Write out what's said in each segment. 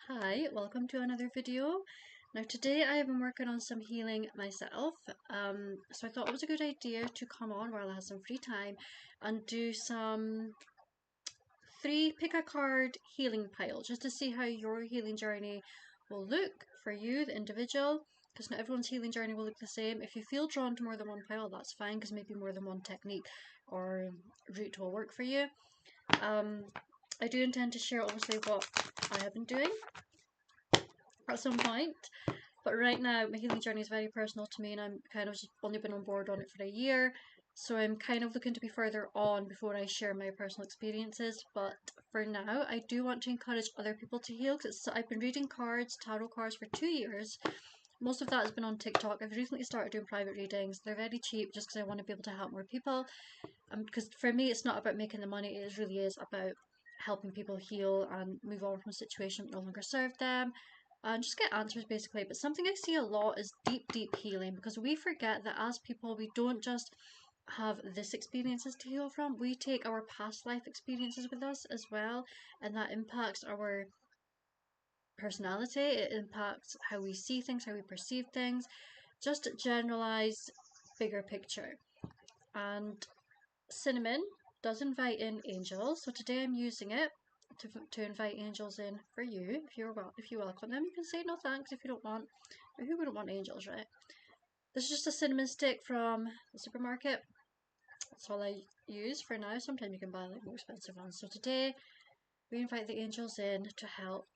Hi, welcome to another video. Now today I have been working on some healing myself, so I thought it was a good idea to come on while I have some free time and do some 3 pick a card healing piles just to see how your healing journey will look for you, the individual, because not everyone's healing journey will look the same. If you feel drawn to more than one pile, that's fine, because maybe more than one technique or route will work for you. I do intend to share obviously what I have been doing at some point, but right now my healing journey is very personal to me, and I'm kind of just only been on board on it for a year, so I'm kind of looking to be further on before I share my personal experiences. But for now I do want to encourage other people to heal, because I've been reading tarot cards for 2 years. Most of that has been on TikTok. I've recently started doing private readings. They're very cheap just because I want to be able to help more people, because for me it's not about making the money, it really is about helping people heal and move on from a situation that no longer served them and just get answers basically. But something I see a lot is deep healing, because we forget that as people we don't just have this experiences to heal from, we take our past life experiences with us as well, and that impacts our personality, it impacts how we see things, how we perceive things, just generalized bigger picture. And cinnamon does invite in angels, so today I'm using it to invite angels in for you. If you welcome them, you can say no thanks if you don't want. Or who wouldn't want angels, right? This is just a cinnamon stick from the supermarket. That's all I use for now. Sometimes you can buy like more expensive ones. So today we invite the angels in to help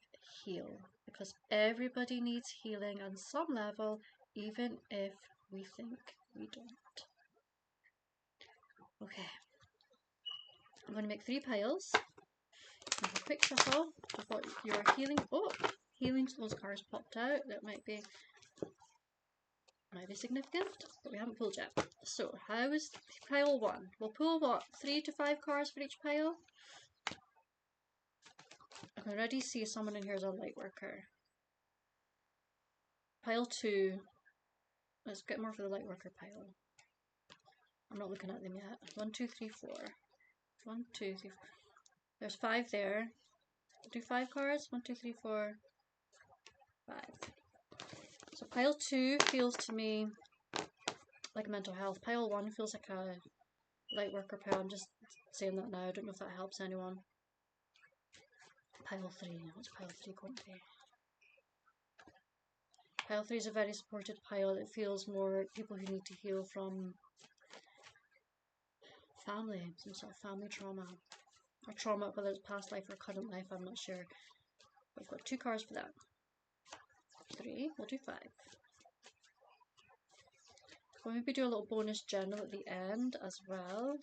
heal, because everybody needs healing on some level, even if we think we don't. Okay, I'm going to make 3 piles. Have a quick shuffle of what your healing. Oh, healing! Those cards popped out. That might be significant, but we haven't pulled yet. So, how is pile 1? We'll pull what, 3 to 5 cards for each pile. I can already see someone in here as a light worker. Pile 2. Let's get more for the light worker pile. I'm not looking at them yet. 1, 2, 3, 4. 1, 2, 3, 4. There's 5 there. Do 5 cards. 1, 2, 3, 4, 5. So pile 2 feels to me like mental health. Pile 1 feels like a light worker pile. I'm just saying that now. I don't know if that helps anyone. Pile 3. What's pile 3 going to be? Pile 3 is a very supported pile. It feels more people who need to heal from family, some sort of family trauma. Or trauma, whether it's past life or current life, I'm not sure. But I've got 2 cards for that. 3. We'll do 5. We'll maybe do a little bonus general at the end as well.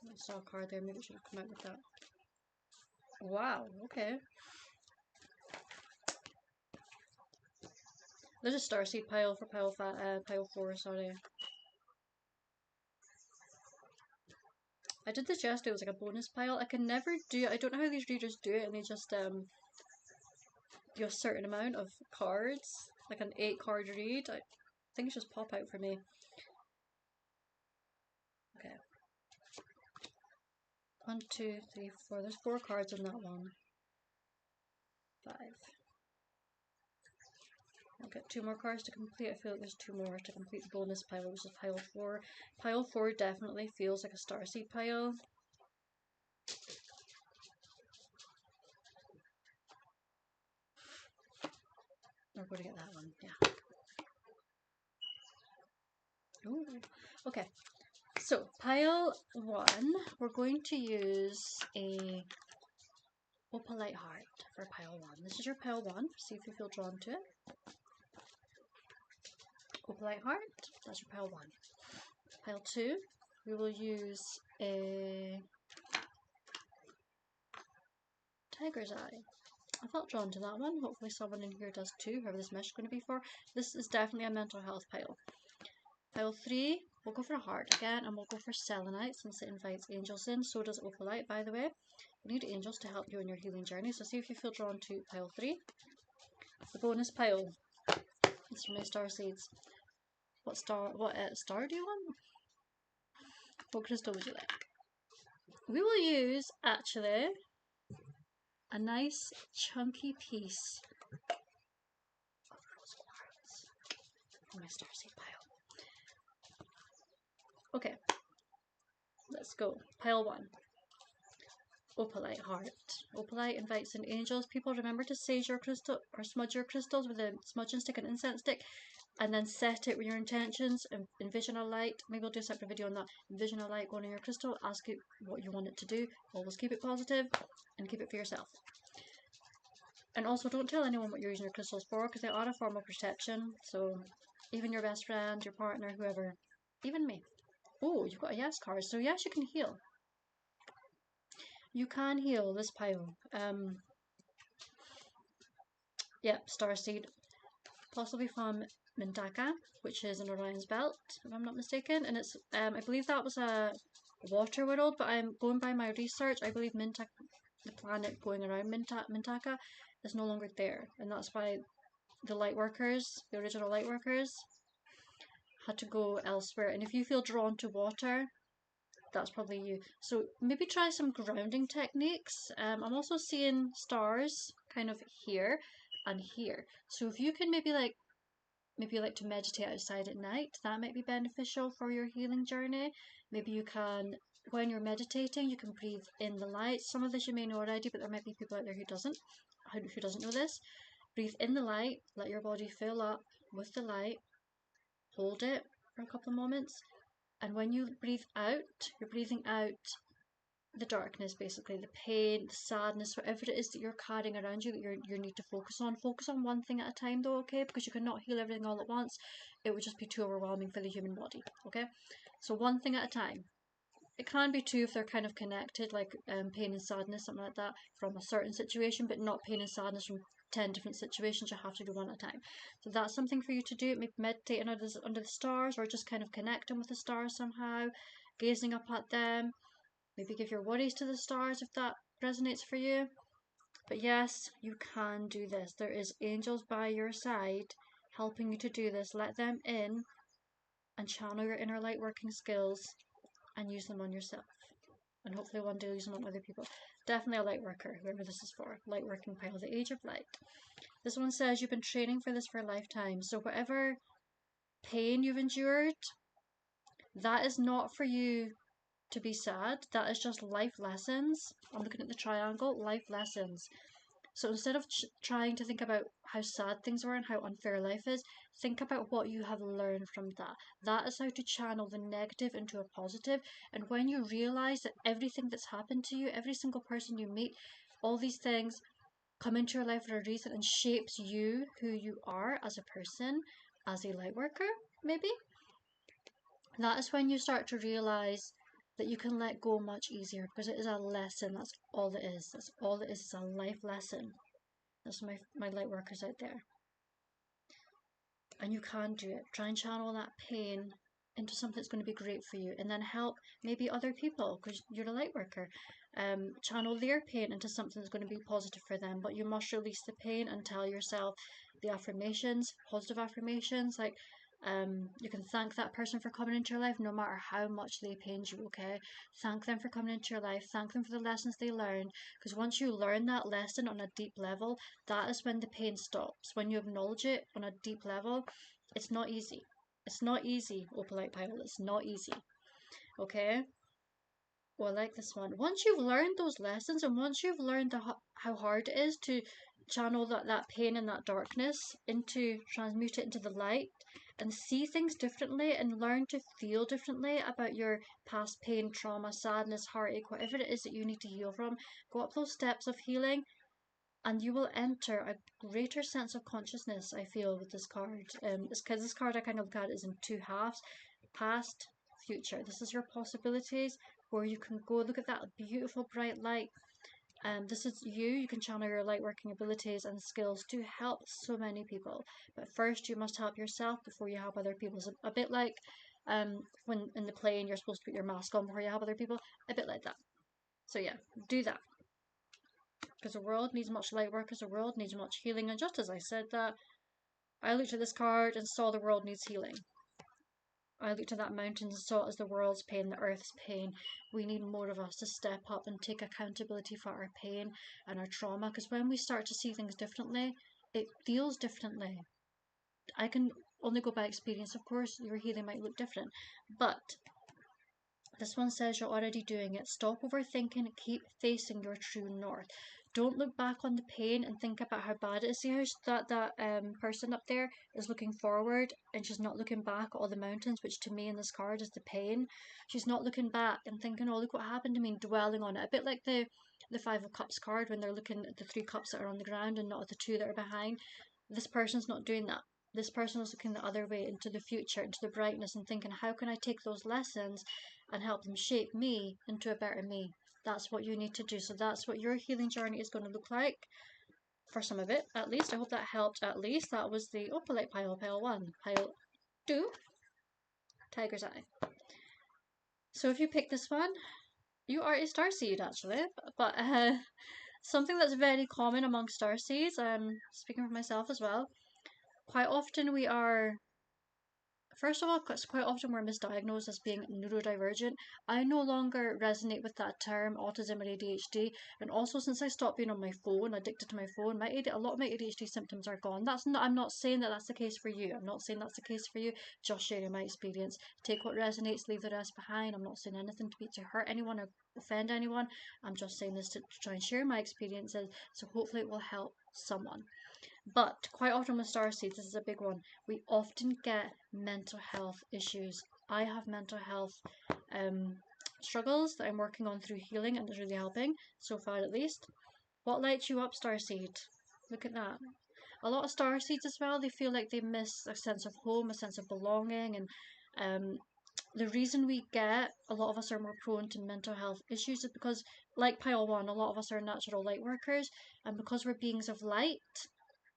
I saw a card there, maybe I should have come out with that. Wow, okay. There's a starseed pile for pile 4, sorry. I did suggest it was like a bonus pile. I can never do it. I don't know how these readers do it, and they just do a certain amount of cards, like an 8 card read. I think it's just pop out for me. Okay. 1, 2, 3, 4. There's 4 cards in that one. 5. I'll get 2 more cards to complete. I feel like there's 2 more to complete the bonus pile, which is pile 4. Pile 4 definitely feels like a starseed pile. We're going to get that one, yeah. Ooh. Okay, so pile 1, we're going to use a Opalite heart for pile 1. This is your pile 1. See if you feel drawn to it. Opalite heart, that's your pile 1. Pile 2, we will use a tiger's eye. I felt drawn to that one. Hopefully someone in here does too, whoever this mesh is going to be for. This is definitely a mental health pile. Pile 3, we'll go for a heart again, and we'll go for selenite since it invites angels in. So does opalite, by the way. You need angels to help you on your healing journey, so see if you feel drawn to pile 3. The bonus pile is from my star seeds. What star do you want? What crystal would you like? We will use, actually, a nice chunky piece of rose quartz from my starseed pile. Okay, let's go. Pile 1. Opalite heart. Opalite invites in angels. People, remember to sage your crystal or smudge your crystals with a smudging stick and incense stick, and then set it with your intentions and envision a light. Maybe I'll do a separate video on that. Envision a light going in your crystal. Ask it what you want it to do. Always keep it positive and keep it for yourself. And also, don't tell anyone what you're using your crystals for, because they are a form of protection. So even your best friend, your partner, whoever, even me. Oh, you've got a yes card. So yes, you can heal. You can heal this pile. Yep, starseed, possibly from Mintaka, which is in Orion's belt, if I'm not mistaken. And it's, I believe that was a water world, but I'm going by my research. I believe Mintaka, the planet going around Mintaka, is no longer there, and that's why the Lightworkers, the original Lightworkers, had to go elsewhere. And if you feel drawn to water, that's probably you. So maybe try some grounding techniques. I'm also seeing stars kind of here and here. So if you can maybe like to meditate outside at night, that might be beneficial for your healing journey. Maybe you can, when you're meditating, you can breathe in the light. Some of this you may know already, but there might be people out there who doesn't know this. Breathe in the light, let your body fill up with the light, hold it for a couple of moments, and when you breathe out, you're breathing out the darkness, basically, the pain, the sadness, whatever it is that you're carrying around you that you need to focus on. Focus on one thing at a time though, okay? Because you cannot heal everything all at once. It would just be too overwhelming for the human body, okay? So one thing at a time. It can be two if they're kind of connected, like pain and sadness, something like that, from a certain situation, but not pain and sadness from 10 different situations. You have to do one at a time. So that's something for you to do. Maybe meditating under the stars, or just kind of connecting with the stars somehow, gazing up at them. Maybe give your worries to the stars if that resonates for you. But yes, you can do this. There is angels by your side helping you to do this. Let them in and channel your inner light working skills and use them on yourself. And hopefully one day use them on other people. Definitely a light worker, whoever this is for. Light working pile, the age of light. This one says you've been training for this for a lifetime. So whatever pain you've endured, that is not for you to be sad. That is just life lessons. I'm looking at the triangle, life lessons. So instead of trying to think about how sad things were and how unfair life is, think about what you have learned from that. That is how to channel the negative into a positive. And when you realize that everything that's happened to you, every single person you meet, all these things come into your life for a reason and shapes you, who you are as a person, as a light worker, maybe, that is when you start to realize that you can let go much easier, because it is a lesson. That's all it is. That's all it is. It's a life lesson. That's my light workers out there. And you can do it. Try and channel that pain into something that's going to be great for you, and then help maybe other people, because you're a light worker. Channel their pain into something that's going to be positive for them, but you must release the pain and tell yourself the affirmations, positive affirmations, like you can thank that person for coming into your life no matter how much they pained you, okay? Thank them for coming into your life. Thank them for the lessons they learned, because once you learn that lesson on a deep level, that is when the pain stops. When you acknowledge it on a deep level, it's not easy. It's not easy, Opalite Pilot. It's not easy, okay? Well, I like this one. Once you've learned those lessons, and once you've learned how hard it is to channel that pain and that darkness into, transmute it into the light, and see things differently, and learn to feel differently about your past pain, trauma, sadness, heartache, whatever it is that you need to heal from, go up those steps of healing, and you will enter a greater sense of consciousness, I feel, with this card. Because this card I kind of look at it as in two halves, past, future. This is your possibilities, where you can go look at that beautiful bright light. This is you. You can channel your light working abilities and skills to help so many people. But first, you must help yourself before you help other people. It's a bit like when in the plane you're supposed to put your mask on before you help other people. A bit like that. So yeah, do that. Because the world needs much light workers. The world needs much healing. And just as I said that, I looked at this card and saw the world needs healing. I looked at that mountain and saw it as the world's pain, the earth's pain. We need more of us to step up and take accountability for our pain and our trauma, because when we start to see things differently, it feels differently. I can only go by experience, of course, your healing might look different, but this one says you're already doing it. Stop overthinking and keep facing your true north. Don't look back on the pain and think about how bad it is. See how that person up there is looking forward and she's not looking back at all the mountains, which to me in this card is the pain. She's not looking back and thinking, oh, look what happened to me, and dwelling on it. A bit like the Five of Cups card when they're looking at the 3 cups that are on the ground and not at the 2 that are behind. This person's not doing that. This person is looking the other way, into the future, into the brightness, and thinking, how can I take those lessons and help them shape me into a better me? That's what you need to do. So that's what your healing journey is going to look like for some of it, at least. I hope that helped at least. That was the Opalite pile, pile 1. Pile 2, Tiger's Eye. So if you pick this one, you are a starseed actually, but something that's very common among starseeds, speaking for myself as well, quite often we are, first of all, quite often we're misdiagnosed as being neurodivergent. I no longer resonate with that term, autism or ADHD. And also, since I stopped being on my phone, addicted to my phone, a lot of my ADHD symptoms are gone. I'm not saying that that's the case for you. I'm not saying that's the case for you. Just sharing my experience. Take what resonates, leave the rest behind. I'm not saying anything to hurt anyone or offend anyone. I'm just saying this to try and share my experiences. So hopefully it will help someone. But quite often with starseeds, this is a big one, we often get mental health issues. I have mental health struggles that I'm working on through healing, and it's really helping, so far at least. What lights you up, starseed? Look at that. A lot of starseeds as well, they feel like they miss a sense of home, a sense of belonging, and the reason we get, a lot of us are more prone to mental health issues is because, like pile 1, a lot of us are natural light workers, and because we're beings of light,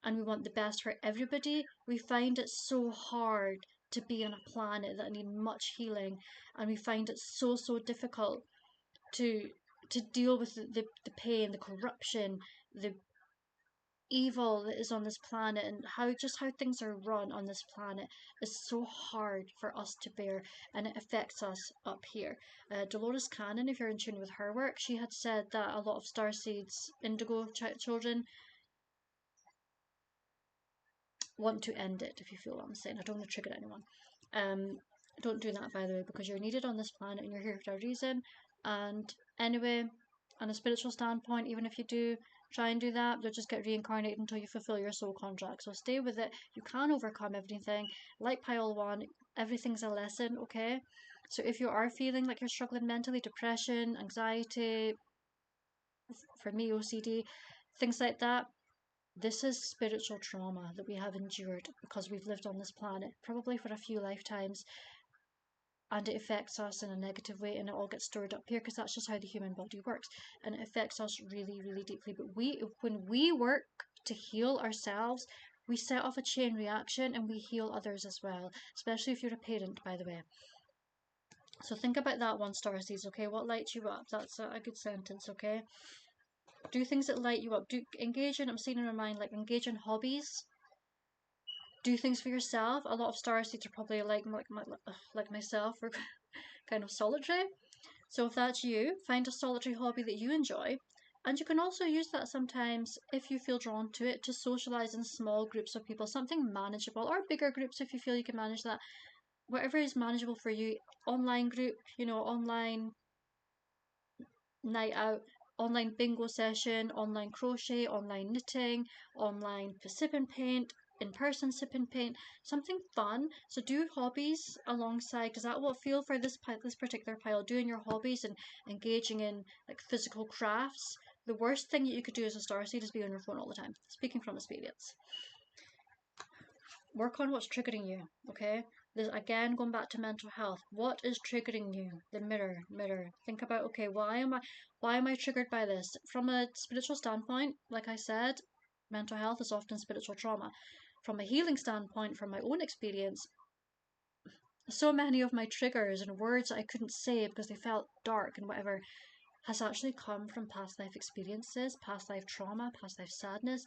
and we want the best for everybody, we find it so hard to be on a planet that need much healing, and we find it so difficult to deal with the pain, the corruption, the evil that is on this planet, and how things are run on this planet is so hard for us to bear, and it affects us up here. Dolores Cannon, if you're in tune with her work, she had said that a lot of starseeds, indigo children, want to end it, if you feel what I'm saying. I don't want to trigger anyone. Don't do that, by the way, because you're needed on this planet and you're here for a reason. And anyway, on a spiritual standpoint, even if you do try and do that, you'll just get reincarnated until you fulfill your soul contract. So stay with it. You can overcome everything. Like pile 1, everything's a lesson, okay? So if you are feeling like you're struggling mentally, depression, anxiety, for me, OCD, things like that, this is spiritual trauma that we have endured because we've lived on this planet, probably for a few lifetimes, and it affects us in a negative way, and it all gets stored up here because that's just how the human body works, and it affects us really deeply. But when we work to heal ourselves, we set off a chain reaction and we heal others as well, especially if you're a parent, by the way. So think about that one, starseeds, okay? What lights you up? That's a good sentence, okay? Do things that light you up. Do engage in, I'm seeing in my mind, like engage in hobbies. Do things for yourself. A lot of starseeds are probably like myself, we're kind of solitary. So if that's you, find a solitary hobby that you enjoy. And you can also use that sometimes, if you feel drawn to it, to socialize in small groups of people, something manageable, or bigger groups if you feel you can manage that. Whatever is manageable for you. Online group, online night out, online bingo session, online crochet, online knitting, online sip and paint, in-person sip and paint, something fun. So do hobbies alongside, because that will feel for this particular pile, doing your hobbies and engaging in like physical crafts. The worst thing that you could do as a starseed is be on your phone all the time, speaking from experience. Work on what's triggering you, okay? There's, again, going back to mental health. What is triggering you? The mirror. Think about, okay, why am I triggered by this? From a spiritual standpoint, like I said, mental health is often spiritual trauma. From a healing standpoint, from my own experience, so many of my triggers and words I couldn't say because they felt dark and whatever has actually come from past life experiences, past life trauma, past life sadness.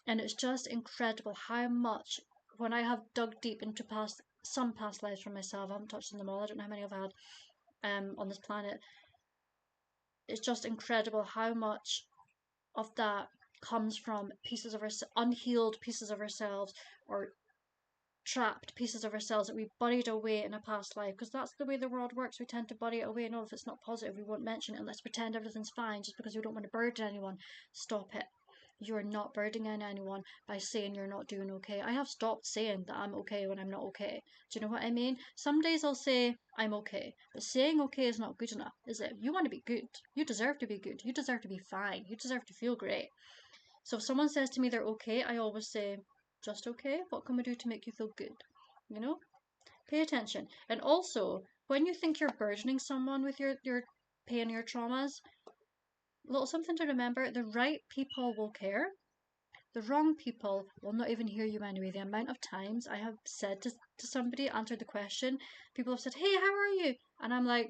And it's just incredible how much, when I have dug deep into past some past lives from myself. I haven't touched on them all. I don't know how many I've had on this planet. It's just incredible how much of that comes from pieces of our unhealed pieces of ourselves, or trapped pieces of ourselves that we buried away in a past life, because that's the way the world works. We tend to bury it away. No, if it's not positive, we won't mention it, and let's pretend everything's fine just because we don't want to burden anyone. Stop it. You're not burdening anyone by saying you're not doing okay. I have stopped saying that I'm okay when I'm not okay. Do you know what I mean? Some days I'll say I'm okay, but saying okay is not good enough, is it? You want to be good. You deserve to be good. You deserve to be fine. You deserve to feel great. So if someone says to me they're okay, I always say, just okay? What can we do to make you feel good? You know? Pay attention. And also, when you think you're burdening someone with your pain, your traumas, a little something to remember: the right people will care. The wrong people will not even hear you anyway. The amount of times I have said to somebody, answered the question, people have said, hey, how are you? And I'm like,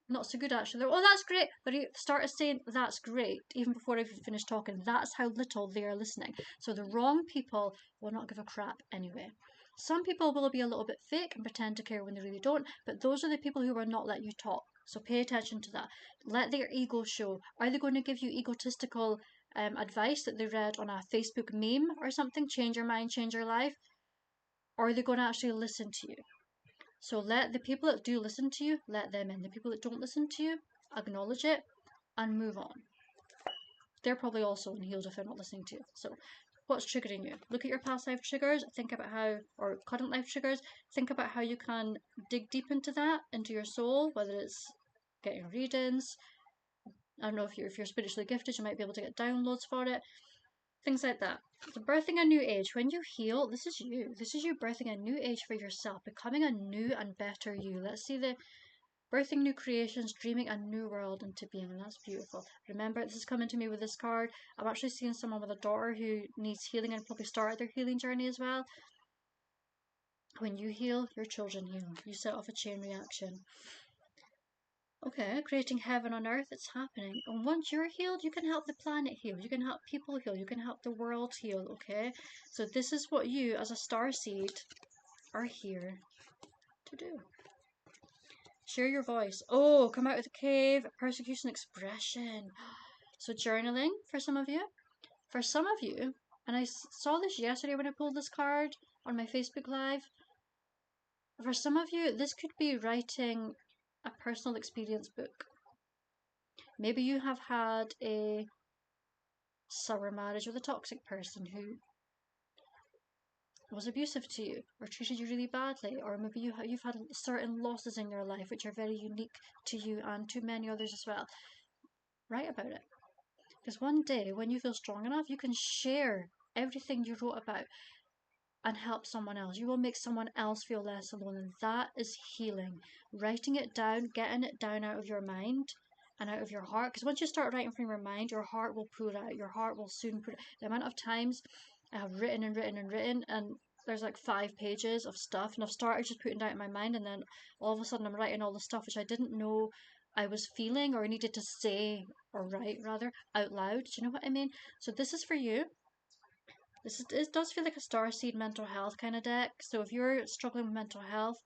not so good actually. They're, oh, that's great. But he started saying that's great even before I've finished talking. That's how little they are listening. So the wrong people will not give a crap anyway. Some people will be a little bit fake and pretend to care when they really don't, but those are the people who will not let you talk. So pay attention to that. Let their ego show. Are they going to give you egotistical advice that they read on a Facebook meme or something? Change your mind, change your life. Or are they going to actually listen to you? So let the people that do listen to you, let them in. The people that don't listen to you, acknowledge it and move on. They're probably also unhealed if they're not listening to you. So what's triggering you? Look at your past life triggers. Think about how, or current life triggers. Think about how you can dig deep into that, into your soul, whether it's getting readings. I don't know if you're spiritually gifted, you might be able to get downloads for it. Things like that. So birthing a new age. When you heal, this is you. This is you birthing a new age for yourself, becoming a new and better you. Let's see the birthing new creations, dreaming a new world into being, and that's beautiful. Remember, this is coming to me with this card. I'm actually seeing someone with a daughter who needs healing and probably started their healing journey as well. When you heal, your children heal. You set off a chain reaction. Okay, creating heaven on earth, it's happening. And once you're healed, you can help the planet heal. You can help people heal. You can help the world heal, okay? So this is what you, as a starseed, are here to do. Share your voice. Oh, come out of the cave. Persecution expression. So journaling for some of you. For some of you, and I saw this yesterday when I pulled this card on my Facebook Live. For some of you, this could be writing a personal experience book. Maybe you have had a sour marriage with a toxic person who was abusive to you or treated you really badly, or maybe you've had certain losses in your life which are very unique to you and to many others as well. Write about it, because one day when you feel strong enough, you can share everything you wrote about and help someone else. You will make someone else feel less alone, and that is healing. Writing it down, getting it down out of your mind and out of your heart, because once you start writing from your mind, your heart will pour it out. Your heart will soon pour it. The amount of times I have written and written and written, and there's like 5 pages of stuff, and I've started just putting down in my mind, and then all of a sudden I'm writing all the stuff which I didn't know I was feeling or needed to say, or write rather, out loud. Do you know what I mean? So this is for you. It does feel like a starseed mental health kind of deck. So if you're struggling with mental health,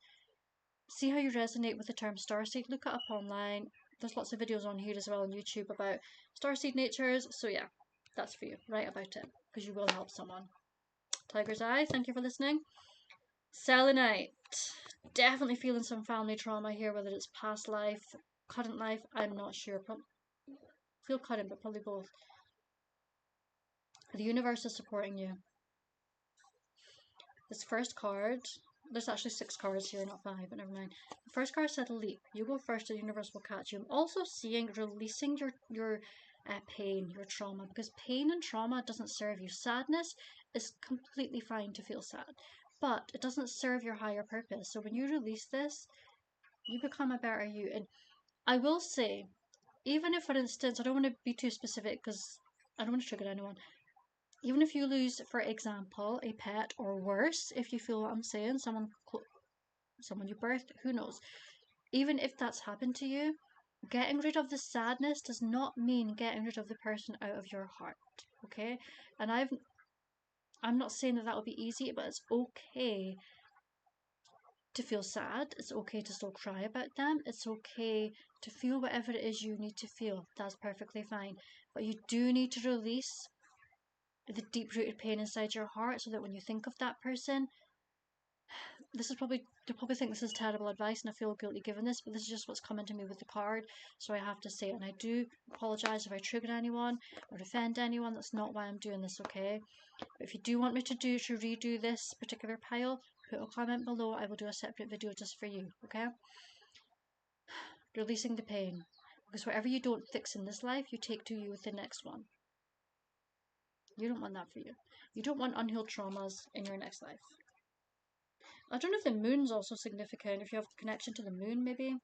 see how you resonate with the term starseed. Look it up online. There's lots of videos on here as well on YouTube about starseed natures. So yeah, that's for you. Write about it, because you will help someone. Tiger's Eye, thank you for listening. Selenite. Definitely feeling some family trauma here, whether it's past life, current life, I'm not sure. Feel current, but probably both. The universe is supporting you. This first card, there's actually 6 cards here, not 5, but never mind. The first card said leap. You go first, the universe will catch you. I'm also seeing releasing your pain, your trauma, because pain and trauma doesn't serve you. Sadness is completely fine to feel sad, but it doesn't serve your higher purpose. So when you release this, you become a better you. And I will say, even if, for instance, I don't want to be too specific because I don't want to trigger anyone. Even if you lose, for example, a pet, or worse, if you feel what I'm saying, someone you birthed, who knows? Even if that's happened to you, getting rid of the sadness does not mean getting rid of the person out of your heart, okay? And I'm not saying that will be easy, but it's okay to feel sad. It's okay to still cry about them. It's okay to feel whatever it is you need to feel. That's perfectly fine. But you do need to release the deep-rooted pain inside your heart so that when you think of that person, you'll probably think this is terrible advice and I feel guilty giving this, but this is just what's coming to me with the card, so I have to say it. And I do apologise if I trigger anyone or offend anyone. That's not why I'm doing this, okay? But if you do want me to redo this particular pile, put a comment below. I will do a separate video just for you, okay? Releasing the pain. Because whatever you don't fix in this life, you take to you with the next one. You don't want that for you. You don't want unhealed traumas in your next life. I don't know if the moon's also significant. If you have the connection to the moon, maybe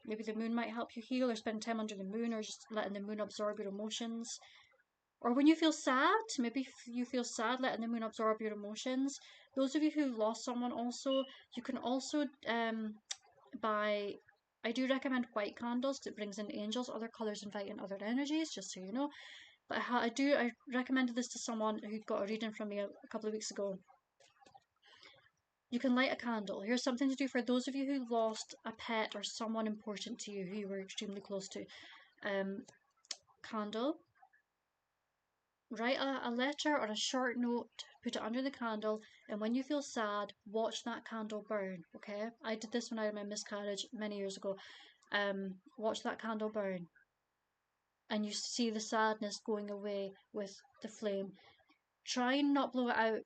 the moon might help you heal, or spend time under the moon, or just letting the moon absorb your emotions. Or when you feel sad, maybe if you feel sad, letting the moon absorb your emotions. Those of you who lost someone also, you can also buy, I do recommend white candles because it brings in angels. Other colours invite in other energies, just so you know. But I recommended this to someone who got a reading from me a couple of weeks ago. You can light a candle. Here's something to do for those of you who lost a pet or someone important to you who you were extremely close to. Candle. Write a letter or a short note, put it under the candle, and when you feel sad, watch that candle burn, okay? I did this when I had my miscarriage many years ago. Watch that candle burn. And you see the sadness going away with the flame. Try and not blow it out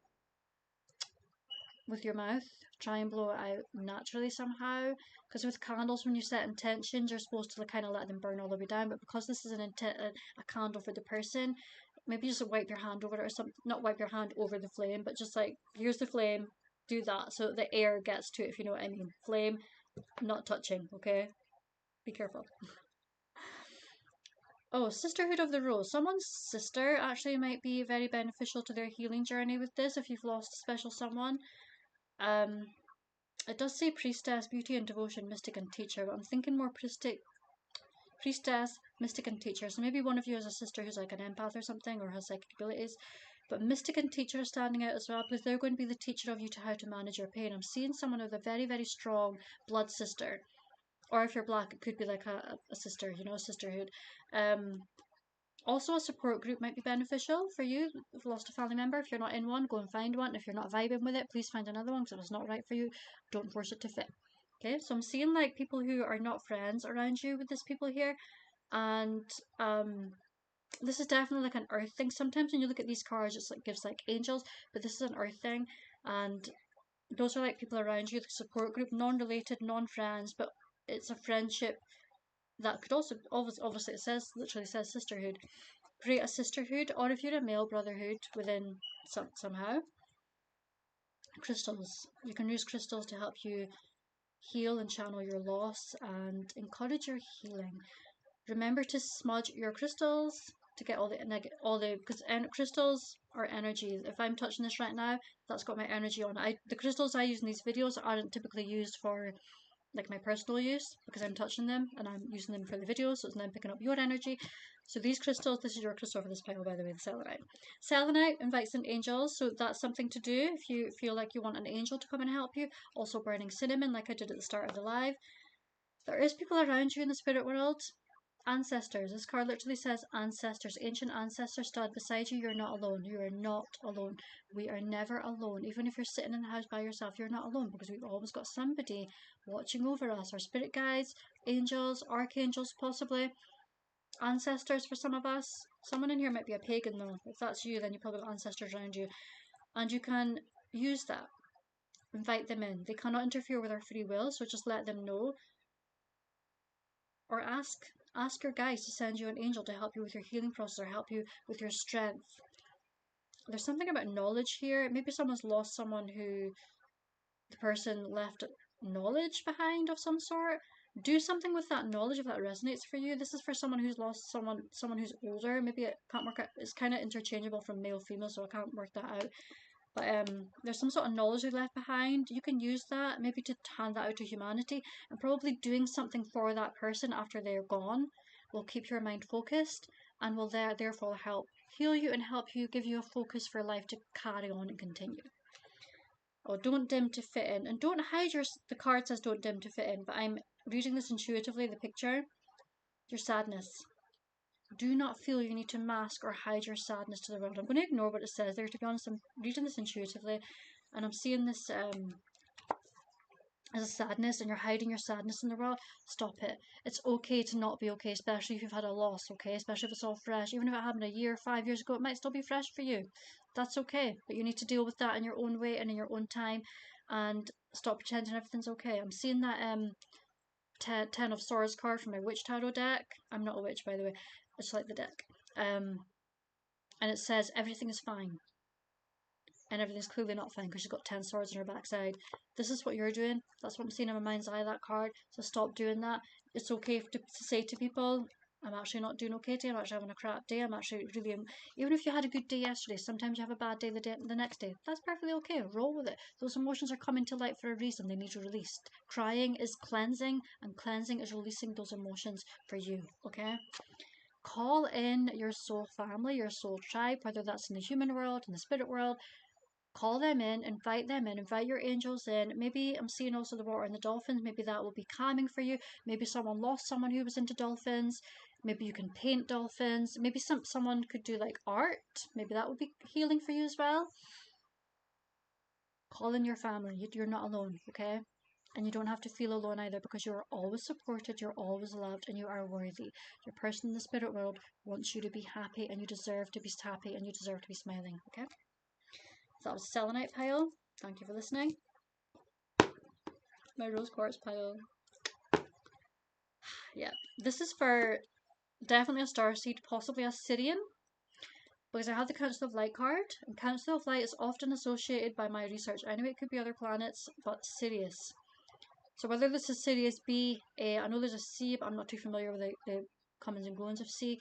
with your mouth. Try and blow it out naturally somehow, because with candles, when you set intentions, you're supposed to kind of let them burn all the way down, but because this is a candle for the person, maybe just wipe your hand over it or something. Not wipe your hand over the flame, but just like, here's the flame, do that so the air gets to it, if you know what I mean. Flame, not touching, okay? Be careful. Oh, Sisterhood of the Rose. Someone's sister actually might be very beneficial to their healing journey with this if you've lost a special someone. It does say priestess, beauty and devotion, mystic and teacher, but I'm thinking more priestess, mystic and teacher. So maybe one of you has a sister who's like an empath or something, or has psychic abilities. But mystic and teacher are standing out as well, because they're going to be the teacher of you to how to manage your pain. I'm seeing someone with a very, very strong blood sister. Or if you're black, it could be like a sister, you know, a sisterhood. Also, a support group might be beneficial for you if you've lost a family member. If you're not in one, go and find one. If you're not vibing with it, please find another one, because if it's not right for you, don't force it to fit. Okay, so I'm seeing like people who are not friends around you with these people here, and this is definitely like an earth thing. Sometimes when you look at these cards, it's like gives like angels, but this is an earth thing, and those are like people around you, the support group, non-related, non-friends, but it's a friendship that could also obviously it literally says sisterhood. Create a sisterhood, or if you're a male, brotherhood within somehow. Crystals. You can use crystals to help you heal and channel your loss and encourage your healing. Remember to smudge your crystals to get because crystals are energy. If I'm touching this right now, that's got my energy on it. The crystals I use in these videos aren't typically used for like my personal use, because I'm touching them and I'm using them for the video, so it's now picking up your energy. So these crystals, this is your crystal for this pile, by the way, the selenite. Selenite invites in angels, so that's something to do if you feel like you want an angel to come and help you. Also burning cinnamon, like I did at the start of the live. There is people around you in the spirit world. Ancestors. This card literally says ancestors. Ancient ancestors stand beside you. You're not alone. You are not alone. We are never alone. Even if you're sitting in the house by yourself, you're not alone, because we've always got somebody watching over us. Our spirit guides, angels, archangels possibly, ancestors for some of us. Someone in here might be a pagan though. If that's you, then you probably got ancestors around you. And you can use that. Invite them in. They cannot interfere with our free will, so just let them know. Or ask your guides to send you an angel to help you with your healing process or help you with your strength. There's something about knowledge here. Maybe someone's lost someone who the person left knowledge behind of some sort. Do something with that knowledge if that resonates for you. This is for someone who's lost someone who's older. Maybe it can't work out. It's kind of interchangeable from male female, so I can't work that out. But there's some sort of knowledge they left behind. You can use that maybe to hand that out to humanity, and probably doing something for that person after they're gone will keep your mind focused and will therefore help heal you and help you give you a focus for life to carry on and continue. or don't dim to fit in. And don't hide the card says don't dim to fit in, but I'm reading this intuitively, the picture. Your sadness. Do not feel you need to mask or hide your sadness to the world. I'm going to ignore what it says there, to be honest. I'm reading this intuitively, and I'm seeing this as a sadness, and you're hiding your sadness in the world. Stop it. It's okay to not be okay, especially if you've had a loss, okay? Especially if it's all fresh. Even if it happened a year, 5 years ago, it might still be fresh for you. That's okay. But you need to deal with that in your own way and in your own time, and stop pretending everything's okay. I'm seeing that Ten of Swords card from my Witch Tarot deck. I'm not a witch, by the way. I just like the deck. And it says everything is fine. And everything's clearly not fine because she's got 10 swords on her backside. This is what you're doing. That's what I'm seeing in my mind's eye, that card. So stop doing that. It's okay to say to people, I'm actually not doing okay today. I'm actually having a crap day. I'm actually really... Even if you had a good day yesterday, sometimes you have a bad day the next day. That's perfectly okay. Roll with it. Those emotions are coming to light for a reason. They need released. Crying is cleansing, and cleansing is releasing those emotions for you, okay? Call in your soul family, your soul tribe, whether that's in the human world, in the spirit world. Call them in, invite your angels in. Maybe I'm seeing also the water and the dolphins. Maybe that will be calming for you. Maybe someone lost someone who was into dolphins. Maybe you can paint dolphins. Maybe someone could do like art. Maybe that would be healing for you as well. Call in your family. You're not alone, okay? And you don't have to feel alone either, because you're always supported, you're always loved, and you are worthy. Your person in the spirit world wants you to be happy, and you deserve to be happy, and you deserve to be smiling, okay? So that was Selenite pile. Thank you for listening. My rose quartz pile. Yeah, this is for definitely a starseed, possibly a Sirian, because I have the Council of Light card, and Council of Light is often associated by my research anyway. It could be other planets, but Sirius. So whether this is Sirius B, A, I know there's a C, but I'm not too familiar with the comings and goings of C.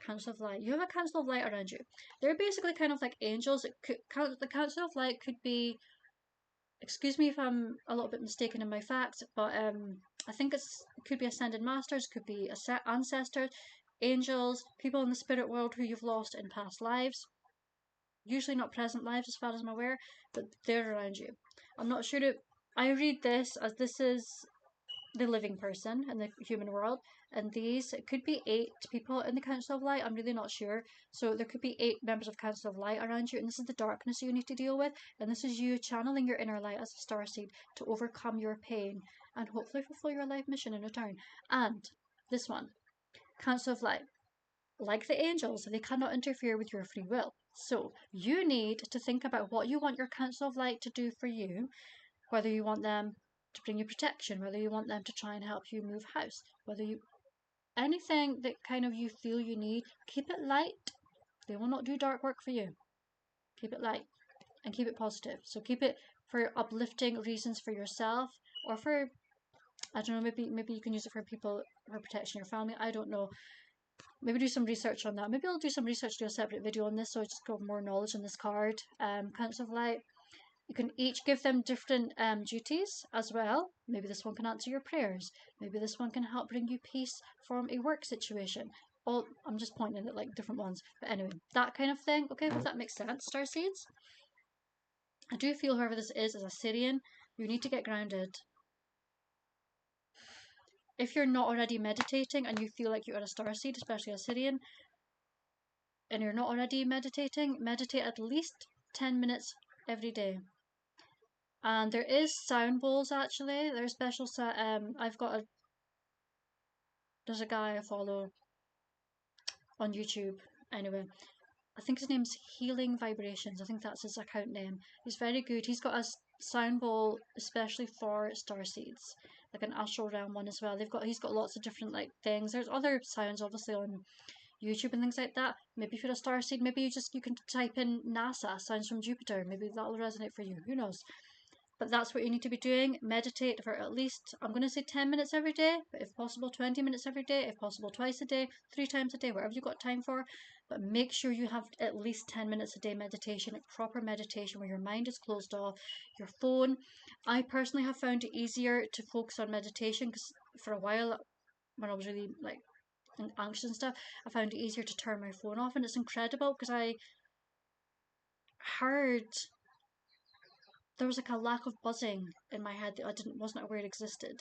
Council of Light. You have a Council of Light around you. They're basically kind of like angels. The Council of Light could be, excuse me if I'm a little bit mistaken in my facts, but I think it could be ascended masters, could be ancestors, angels, people in the spirit world who you've lost in past lives. Usually not present lives as far as I'm aware, but they're around you. I'm not sure to... I read this as this is the living person in the human world, and these, it could be 8 people in the Council of Light. I'm really not sure. So there could be 8 members of Council of Light around you, and this is the darkness you need to deal with, and this is you channeling your inner light as a starseed to overcome your pain and hopefully fulfill your life mission in return. And this one, Council of Light, like the angels, they cannot interfere with your free will. So you need to think about what you want your Council of Light to do for you, whether you want them to bring you protection, whether you want them to try and help you move house, whether you... anything that kind of you feel you need, keep it light. They will not do dark work for you. Keep it light and keep it positive. So keep it for uplifting reasons for yourself, or for, I don't know, maybe you can use it for people, for protection your family. I don't know. Maybe do some research on that. Maybe I'll do some research, do a separate video on this, so I just got more knowledge on this card. Council of Light. You can each give them different duties as well. Maybe this one can answer your prayers. Maybe this one can help bring you peace from a work situation. All, I'm just pointing at like different ones. But anyway, that kind of thing. Okay, hope that makes sense, starseeds. I do feel whoever this is a Sirian. You need to get grounded. If you're not already meditating and you feel like you're a starseed, especially a Sirian, and you're not already meditating, meditate at least 10 minutes every day. And there is sound bowls, actually. There's special I've got a... there's a guy I follow on YouTube. Anyway, I think his name's Healing Vibrations. I think that's his account name. He's very good. He's got a sound bowl especially for starseeds, like an astral realm one as well. He's got lots of different like things. There's other sounds obviously on YouTube and things like that. Maybe if you're a starseed, maybe you can type in NASA sounds from Jupiter. Maybe that'll resonate for you. Who knows? But that's what you need to be doing. Meditate for at least, I'm going to say 10 minutes every day, but if possible 20 minutes every day, if possible twice a day, 3 times a day, whatever you've got time for. But make sure you have at least 10 minutes a day meditation, proper meditation where your mind is closed off, your phone. I personally have found it easier to focus on meditation because for a while, when I was really like anxious and stuff, I found it easier to turn my phone off, and it's incredible because I heard there was like a lack of buzzing in my head that I wasn't aware it existed.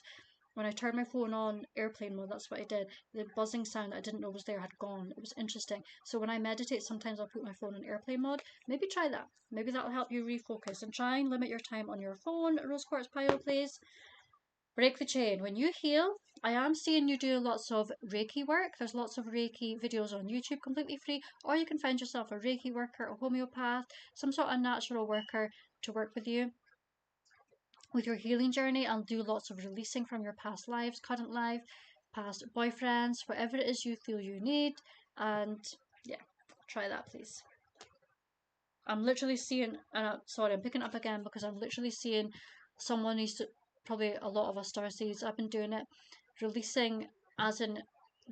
When I turned my phone on airplane mode, that's what I did. The buzzing sound I didn't know was there had gone. It was interesting. So when I meditate, sometimes I'll put my phone on airplane mode. Maybe try that. Maybe that'll help you refocus. And try and limit your time on your phone. Rose Quartz Pile, please. Break the chain. When you heal, I am seeing you do lots of Reiki work. There's lots of Reiki videos on YouTube completely free. Or you can find yourself a Reiki worker, a homeopath, some sort of natural worker to work with you with your healing journey, and do lots of releasing from your past lives, current life, past boyfriends, whatever it is you feel you need. And yeah, try that, please. I'm literally seeing, sorry, I'm picking up again because I'm literally seeing someone needs to, probably a lot of us starseeds, I've been doing it, releasing as in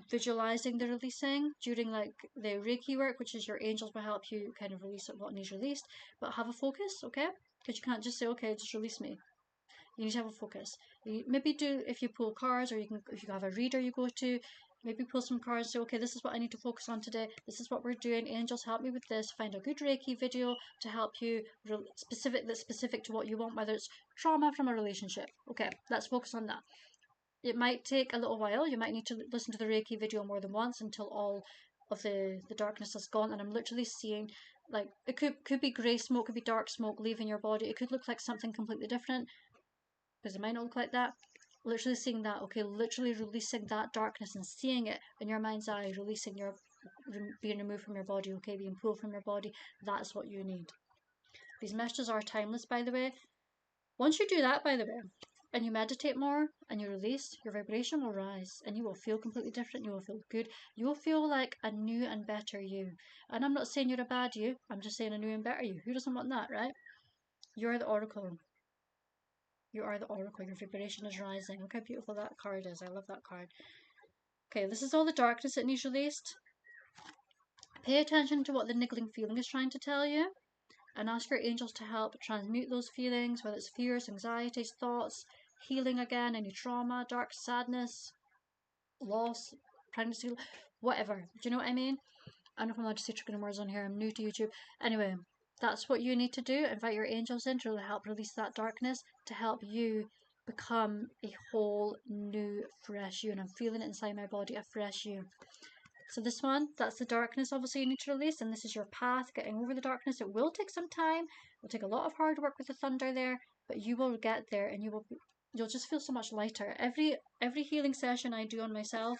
visualizing the releasing during like the Reiki work, which is your angels will help you kind of release what needs released, but have a focus, okay? Because you can't just say, okay, just release me. You need to have a focus. You maybe do, if you pull cards, or you can, if you have a reader you go to, maybe pull some cards and say, okay, this is what I need to focus on today. This is what we're doing. Angels, help me with this. Find a good Reiki video to help you that's specific to what you want, whether it's trauma from a relationship. Okay, let's focus on that. It might take a little while. You might need to listen to the Reiki video more than once until all of the darkness is gone. And I'm literally seeing, like, it could be grey smoke, could be dark smoke leaving your body. It could look like something completely different, because it might not look like that. Literally seeing that, okay, literally releasing that darkness and seeing it in your mind's eye, releasing your, being removed from your body, okay, being pulled from your body. That's what you need. These messages are timeless, by the way. Once you do that, by the way, and you meditate more and you release, your vibration will rise and you will feel completely different. You will feel good. You will feel like a new and better you. And I'm not saying you're a bad you, I'm just saying a new and better you. Who doesn't want that, right? You're the oracle. You are the oracle. Your vibration is rising. Look how beautiful that card is. I love that card. Okay, this is all the darkness that needs released. Pay attention to what the niggling feeling is trying to tell you, and ask your angels to help transmute those feelings, whether it's fears, anxieties, thoughts, healing again, any trauma, dark sadness, loss, pregnancy, whatever. Do you know what I mean? I don't know if I'm allowed to say triggering words on here. I'm new to YouTube. Anyway, that's what you need to do. Invite your angels in to help release that darkness, to help you become a whole new, fresh you. And I'm feeling it inside my body, a fresh you. So this one, that's the darkness obviously you need to release, and this is your path getting over the darkness. It will take some time. It will take a lot of hard work with the thunder there, but you will get there, and you'll just feel so much lighter. Every healing session I do on myself,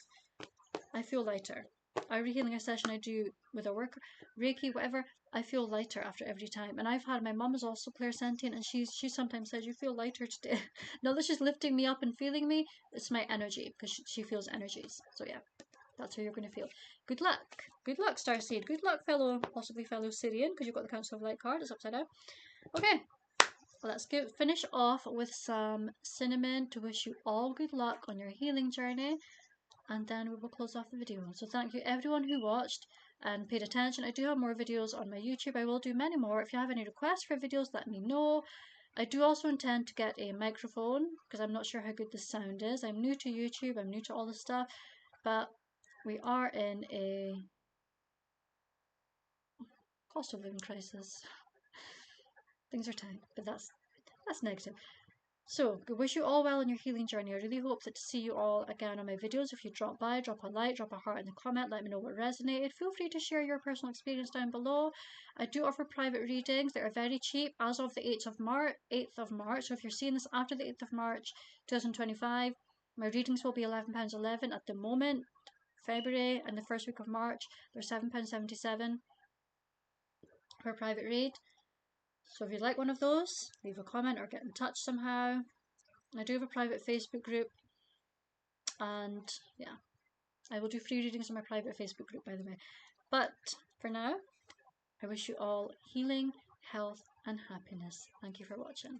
I feel lighter. Every healing session I do with a work, Reiki, whatever, I feel lighter after every time. And I've had, my mum is also clairsentient, and she sometimes says, you feel lighter today. Not that she's lifting me up and feeling me, it's my energy, because she feels energies. So yeah, that's how you're going to feel. Good luck. Good luck, Starseed. Good luck, possibly fellow Sirian, because you've got the Council of Light card. It's upside down. Okay, well, let's finish off with some cinnamon to wish you all good luck on your healing journey, and then we will close off the video. So thank you everyone who watched and paid attention. I do have more videos on my YouTube. I will do many more. If you have any requests for videos, let me know. I do also intend to get a microphone, because I'm not sure how good the sound is. I'm new to YouTube. I'm new to all this stuff, but we are in a cost of living crisis. Things are tight, but that's negative. So, I wish you all well in your healing journey. I really hope to see you all again on my videos. If you drop by, drop a like, drop a heart in the comment, let me know what resonated. Feel free to share your personal experience down below. I do offer private readings. They are very cheap as of the 8th of March. So if you're seeing this after the 8th of March 2025, my readings will be £11.11 at the moment. February and the first week of March, they're £7.77 per private read. So if you'd like one of those, leave a comment or get in touch somehow. I do have a private Facebook group, and yeah, I will do free readings on my private Facebook group, by the way. But for now, I wish you all healing, health and happiness. Thank you for watching.